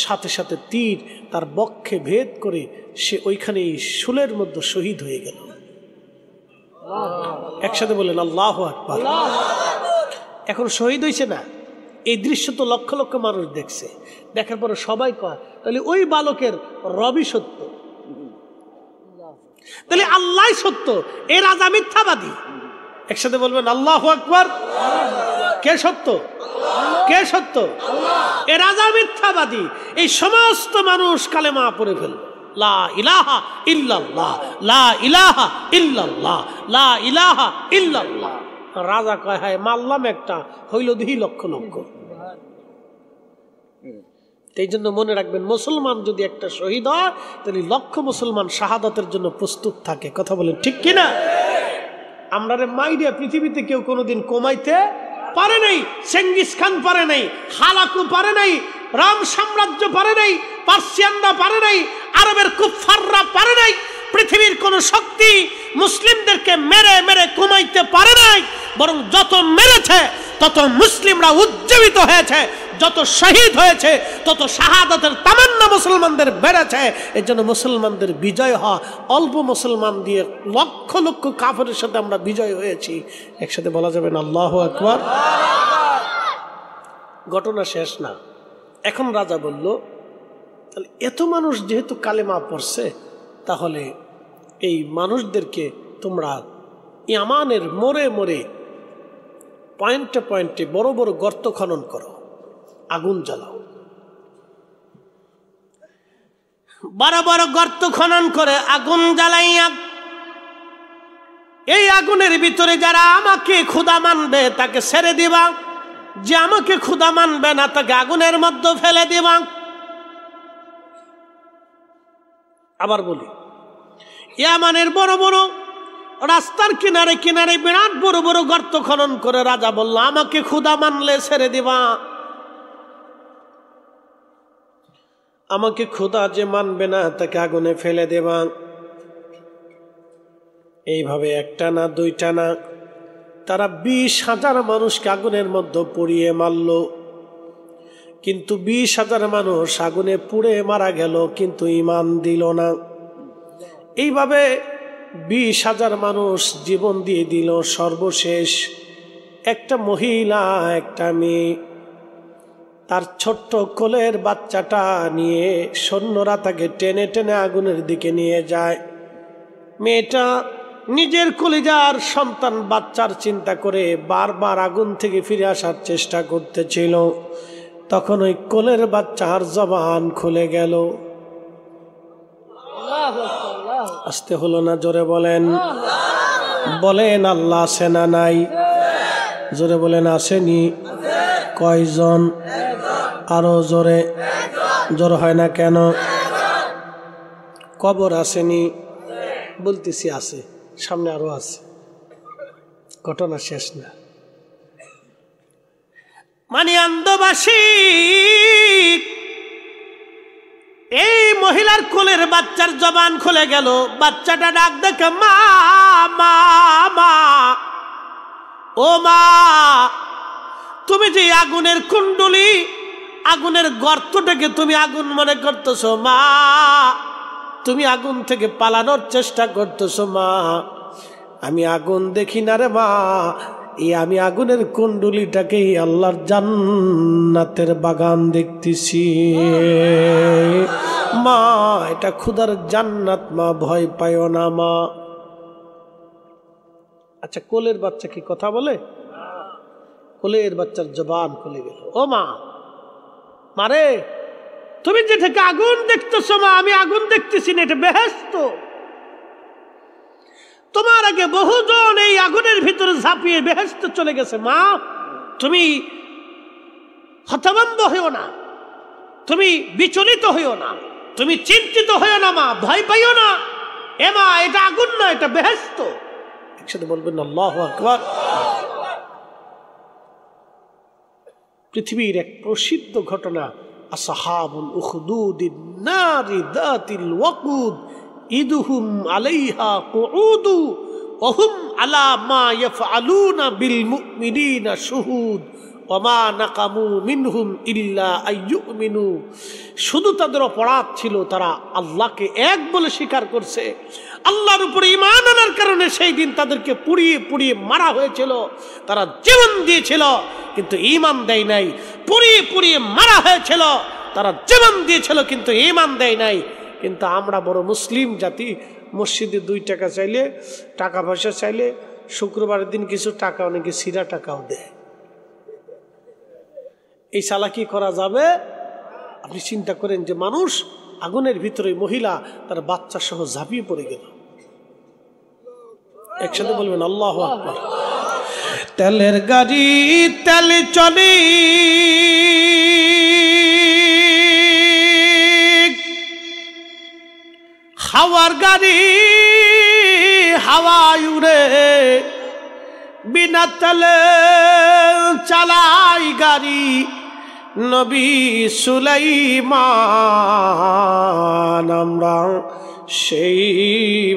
সাথে সাথে তীর তার বক্ষে ভেদ করে সে ওইখানে শুলের মধ্যে শহীদ হয়ে গেল। একসাথে বলেন আল্লাহু আকবার। এখন শহীদ হয়েছে না, এই দৃশ্য তো লক্ষ লক্ষ মানুষ দেখছে। দেখার পরে সবাই কয়, তাহলে ওই বালকের রবি সত্য, তাহলে আল্লাহ সত্য, এ রাজা মিথ্যাবাদী। একসাথে বলবেন আল্লাহু আকবার। কে সত্য? কে সত্য? এ রাজা মিথ্যাবাদী। এই সমস্ত মানুষ কালেমা পড়ে ফেলল, লা ইলাহা ইল্লাল্লাহ, লা ইলাহা ইল্লাল্লাহ, লা ইলাহা ইল্লাল্লাহ। রাজা কয়, হায় মারলাম একটা, হইল দিহি লক্ষ লক্ষ। এই জন্য মনে রাখবেন, মুসলমান যদি একটা শহীদ হয়, তাহলে লক্ষ মুসলমান শাহাদাতের জন্য প্রস্তুত থাকে। কথা বলেন ঠিক কিনা? আমরা মাইরিয়া পৃথিবীতে কেউ কোনোদিন কমাইতে পারে নাই। চেঙ্গিস খান পারে নাই, হালাকু পারে নাই, রাম সাম্রাজ্য পারে নাই, পার্সিয়ানরা পারে নাই, আরবের কুফাররা পারে নাই। পৃথিবীর কোন শক্তি মুসলিমদেরকে মেরে মেরে কমাইতে পারে নাই। বরং যত মেরেছে তত মুসলিমরা উজ্জীবিত হয়েছে, যত শহীদ হয়েছে তত শাহাদাতের তামান্না মুসলমানদের বেড়েছে। এর জন্য মুসলমানদের বিজয় হওয়া, অল্প মুসলমান দিয়ে লক্ষ লক্ষ কাফেরের সাথে আমরা বিজয় হয়েছি। একসাথে বলা যাবে না আল্লাহু আকবার। ঘটনা শেষ না। এখন রাজা বলল, তাহলে এত মানুষ যেহেতু কালেমা পড়ছে, তাহলে এই মানুষদেরকে তোমরা ইয়ামানের মোড়ে মোড়ে পয়েন্টে পয়েন্টে বড় বড় গর্ত খনন করো, আগুন জ্বালাও। বড় বড় গর্ত খনন করে আগুন জ্বালাইয়া এই আগুনের ভিতরে যারা আমাকে খোদা মানবে তাকে ছেড়ে দিবা, যে আমাকে খোদা মানবে না তাকে আগুনের মধ্যে ফেলে দিবা। আবার বলি, ইয়ামানের বড় বড় রাস্তার কিনারে কিনারে বিরাট বড় বড় গর্ত খনন করে রাজা বলল, আমাকে খোদা মানলে ছেড়ে দিবা, আমাকে খোদা যে মানবে না তাকে আগুনে ফেলে দেবা। এইভাবে একটা না দুইটা না তারা 20,000 মানুষকে আগুনের মধ্যে পুড়িয়ে মারল, কিন্তু 20,000 মানুষ আগুনে পুড়ে মারা গেল, কিন্তু ঈমান দিল না। এইভাবে 20,000 মানুষ জীবন দিয়ে দিল। সর্বশেষ একটা মহিলা, একটা মেয়ে, তার ছোট্ট কোলের বাচ্চাটা নিয়ে সৈন্যরা তাকে টেনে টেনে আগুনের দিকে নিয়ে যায়। মেয়েটা নিজের কলিজার সন্তান বাচ্চার চিন্তা করে বারবার আগুন থেকে ফিরে আসার চেষ্টা করতেছিল। তখন ওই কোলের বাচ্চার জবান খুলে গেল। আসতে হলো না, জোরে বলেন। বলেন আল্লাহ আছে না নাই? জোরে বলেন আসেনি। কয়জন? আরো জোরে। জোর হয় না কেন? কবর আসেনি? বলতেছি আছে, সামনে আরো আছে, ঘটনা শেষ না। মানে আন্দোবাসী এই মহিলার কোলের বাচ্চার জবান খুলে গেল। বাচ্চাটা ডাক দেখে মা মা মা, ও মা, তুমি যে আগুনের কুণ্ডলি, আগুনের গর্তটাকে তুমি আগুন মনে করতেছো মা, তুমি আগুন থেকে পালানোর চেষ্টা করতেছো মা। আমি আগুন দেখি না রে মা, এই আমি আগুনের কুণ্ডলিটাকেই আল্লাহর জান্নাতের বাগান দেখতেছি মা, এটা খুদার জান্নাত মা, ভয় পাইও না মা। আচ্ছা, কোলের বাচ্চা কি কথা বলে? কোলের বাচ্চার জবান খুলে গেল। ও মা, মারে, তুমি যেটাকে আগুন দেখতেছো মা, আমি আগুন দেখতেছি না, এটা বেহেশত। তোমার আগে বহুজন এই আগুনের ভিতরে ঝাঁপিয়ে বেহেশতে চলে গেছে মা। তুমি হতভম্ব হইও না, তুমি বিচলিত হইও না, তুমি চিন্তিত হইও না মা, ভয় পাইও না। এ মা, এটা আগুন না, এটা বেহেশত। একসাথে বলবেন আল্লাহু আকবার। পৃথিবীর এক প্রসিদ্ধ ঘটনা, আসহাবুল উখদুদিন নারি দাতিল ওয়াকুদ ইদহুম আলাইহা কুউদু ওয়া হুম আলা মা ইয়াফআলুনা বিল মুমিনিনা শুহুদ ওয়া মা নাকামু মিনহুম ইল্লা আইয়ুমিনু। শুধু তাদের অপরাধ ছিল তারা আল্লাহকে এক বলে স্বীকার করছে। আল্লাহর উপরে ঈমান আনার কারণে সেই দিন তাদেরকে পুড়িয়ে পুড়িয়ে মারা হয়েছিল। তারা জীবন দিয়েছিল কিন্তু ঈমান দেয় নাই। পুড়িয়ে পুড়িয়ে মারা হয়েছিল, তারা জীবন দিয়েছিল কিন্তু ঈমান দেয় নাই। কিন্তু আমরা বড় মুসলিম জাতি, মসজিদে 2 টাকা চাইলে, টাকা পয়সা চাইলে, শুক্রবারের দিন কিছু টাকা, অনেকে সিরা টাকাও দেয়। এই চালাকি করা যাবে? আপনি চিন্তা করেন যে মানুষ আগুনের ভিতরে, মহিলা তার বাচ্চা সহ ঝাঁপিয়ে পড়ে গেল। একসাথে বলবেন আল্লাহু আকবার। তেলের গাড়ি তেলে চলে, হাওয়ার গাড়ি হাওয়ায় উড়ে, বিনা তেলে চালাই গাড়ি নবী সুলাইমান। আমরা সেই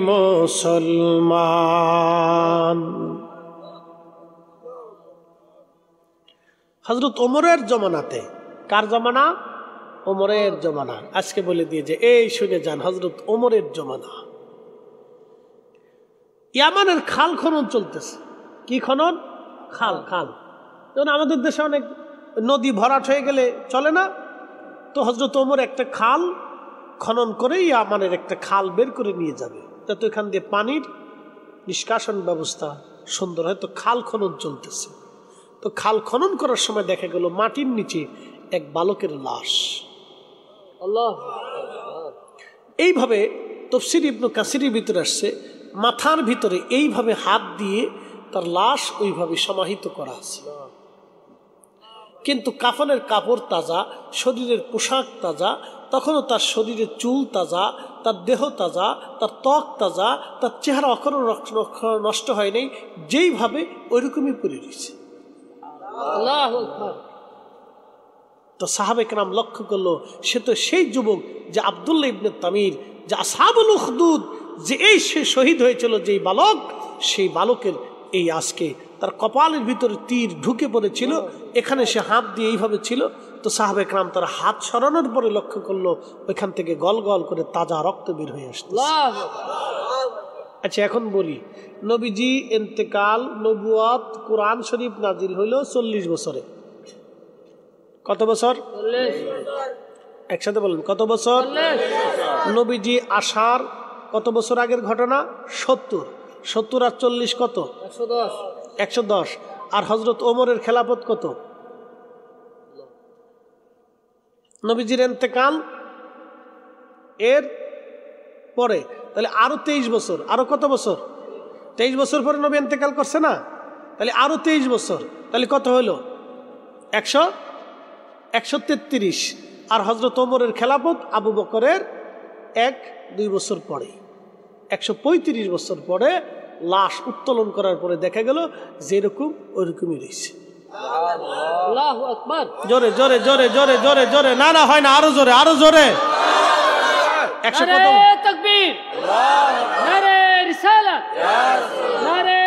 মুসলমান। হযরত ওমরের জমানাতে, কার জমানা? ওমরের জমানা। আজকে বলে দিয়ে যে এই শুনে যান, হযরত ওমরের জমানা। ইয়ামানের খাল খনন চলতেছে। কি খনন? খাল। খাল যেমন আমাদের দেশে অনেক নদী ভরাট হয়ে গেলে চলে না, তো হযরত ওমর একটা খাল খনন করে ইয়ামানের একটা খাল বের করে নিয়ে যাবে, যাতে এখান দিয়ে পানির নিষ্কাশন ব্যবস্থা সুন্দর হয়। তো খাল খনন চলতেছে। তো খাল খনন করার সময় দেখা গেল মাটির নিচে এক বালকের লাশ। আল্লাহ, এইভাবে তাফসীর ইবনে কাসিরের ভিতরে আসছে, মাথার ভিতরে এইভাবে হাত দিয়ে তার লাশ ওইভাবে সমাহিত করা আছে। কিন্তু কাফনের কাপড় তাজা, শরীরের পোশাক তাজা, তখনও তার শরীরের চুল তাজা, তার দেহ তাজা, তার ত্বক তাজা, তার চেহারা অক্ষর নষ্ট হয় নাই, যেইভাবে ওইরকমই পড়ে রয়েছে। তো সাহাবে কেরাম লক্ষ্য করলো, সে তো সেই যুবক যে আব্দুল্লাহ ইবনে তামির, যে আসহাবুল উখদুদ, যে এই সে শহীদ হয়েছিল, যেই বালক, সেই বালকের এই আজকে তার কপালের ভিতরে তীর ঢুকে পড়েছিল, এখানে সে হাত দিয়ে এইভাবে ছিল, তো সাহাবে একরাম তার হাত সরানোর পরে লক্ষ্য করলো ওইখান থেকে গল গল করে তাজা রক্ত বের হয়ে আসছে। আচ্ছা এখন বলি, নবীজি ইন্তেকাল, নবুয়ত, কোরআন শরীফ নাজিল হইল 40 বছরে। কত বছর? একসাথে বলেন, কত বছর? নবীজি আসার কত বছর আগের ঘটনা? 70। 70 আর 40 কত? 110। আর হযরত ওমরের খেলাফত কত? নবীজির ইন্তেকাল এর পরে, তাহলে আরো 23 বছর। আরো কত বছর? 23 বছর পরে নবী ইন্তেকাল করছে না, তাহলে আরো 23 বছর, তাহলে কত হলো? 133। আর হযরত ওমরের খেলাফত আবু বকরের 1-2 বছর পরে, 135 বছর পরে লাশ উত্তোলন করার পরে দেখা গেল যেরকম ওইরকমই রয়েছে। আল্লাহু আকবার। জোরে জোরে জোরে জোরে জোরে জোরে, না না হয় না, আরো জোরে আরো জোরে। 100 কত? নারে তাকবীর, নারে রিসালাত, নারে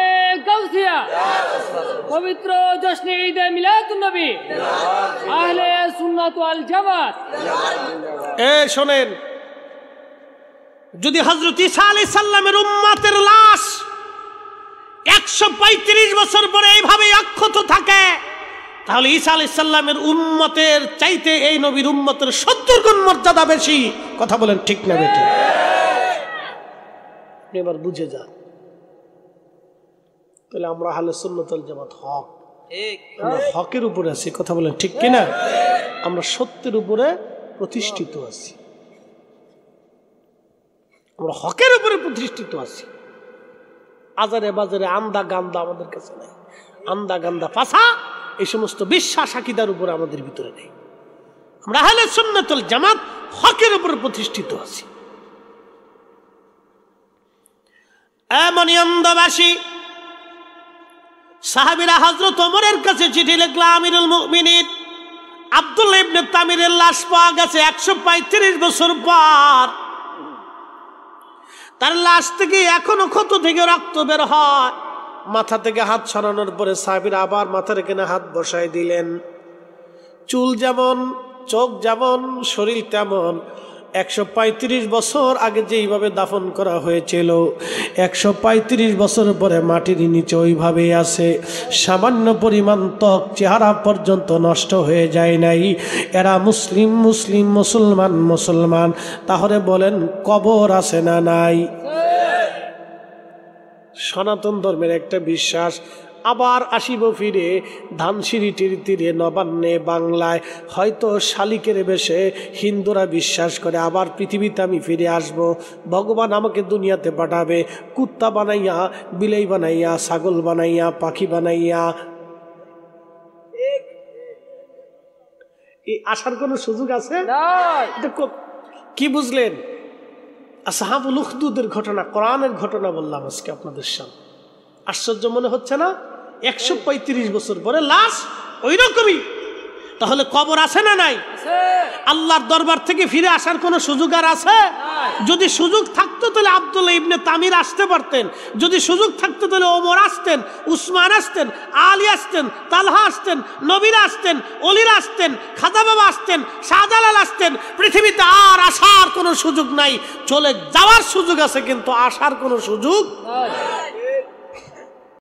গাউসিয়া, পবিত্র জশ্নে ঈদে মিলাদুন নবী, আহলে সুন্নাত ওয়াল জামাত। শোনেন, যদি হযরত ঈসা আলাইহিস সালামের উম্মতের লাশ 135 বছর পরে এইভাবে অক্ষত থাকে, তাহলে ঈসা আলাইহিস সালামের উম্মতের চাইতে এই নবীর উম্মতের 70 গুণ মর্যাদা বেশি। কথা বলেন ঠিক না বেঠিক? আপনি এবার বুঝে যান, তাহলে আমরা আহলে সুন্নাত ওয়াল জামাত হক, আমরা হকের উপরে আছি। কথা বলেন ঠিক কিনা? আমরা সত্যের উপরে প্রতিষ্ঠিত আছি, আমরা হকের উপরে প্রতিষ্ঠিত আছি। আজারে বাজারে আন্দা গান্দা আমাদের কাছে নাই, আন্দা গান্দা ফাসা এই সমস্ত বিশ্বাস আকীদার উপরে আমাদের ভিতরে নেই। আমরা আহলে সুন্নাত ওয়াল জামাত হকের উপরে প্রতিষ্ঠিত আছি। এমন অন্ধবাসী সাহাবীরা হযরত ওমরের কাছে চিঠি লিখল, আমিরুল মুমিনিন আব্দুল্লাহ ইবনে তামিরের লাশ পাওয়া গেছে 135 বছর পর। তার লাশ থেকে এখনো ক্ষত থেকে রক্ত বের হয়। মাথা থেকে হাত সরানোর পরে সাহাবীরা আবার মাথার এখানে হাত বসায় দিলেন। চুল যেমন, চোখ যেমন, শরীর তেমন। 135 বছর আগে যেইভাবে দাফন করা হয়েছিল, 135 বছর পরে মাটির নিচে ওইভাবেই আছে। সামান্য পরিমাণ ত্বক চেহারা পর্যন্ত নষ্ট হয়ে যায় নাই। এরা মুসলিম মুসলিম, মুসলমান মুসলমান। তাহলে বলেন কবর আছে না নাই? সনাতন ধর্মের একটা বিশ্বাস। আবার আসিব ফিরে ধানসিঁড়িটির তীরে নবান্নে বাংলায়, হয়তো শালিকের বেশে হিন্দুরা বিশ্বাস করে আবার পৃথিবীতে আমি ফিরে আসব। ভগবান আমাকে দুনিয়াতে পাঠাবে কুত্তা বানাইয়া, বিলাই বানাইয়া, ছাগল বানাইয়া, পাখি বানাইয়া। এই আসার কোনো সুযোগ আছে? কি বুঝলেন? আসহাবুল উখদুদের ঘটনা, কোরআনের ঘটনা বললাম আজকে আপনাদের সামনে। আশ্চর্য মনে হচ্ছে না? 135 বছর পরে লাশ ওই রকমই। তাহলে কবর আছে না নাই? আল্লাহর দরবার থেকে ফিরে আসার কোনো সুযোগ আর আছে? যদি সুযোগ থাকতো তাহলে আব্দুল্লাহ ইবনে তামির আসতে পারতেন। যদি সুযোগ থাকতো তাহলে ওমর আসতেন, উসমান আসতেন, আলী আসতেন, তালহা আসতেন, নবীরা আসতেন, অলিরা আসতেন, খাজা বাবা আসতেন, শাহজালাল আসতেন। পৃথিবীতে আর আসার কোনো সুযোগ নাই, চলে যাওয়ার সুযোগ আছে, কিন্তু আসার কোনো সুযোগ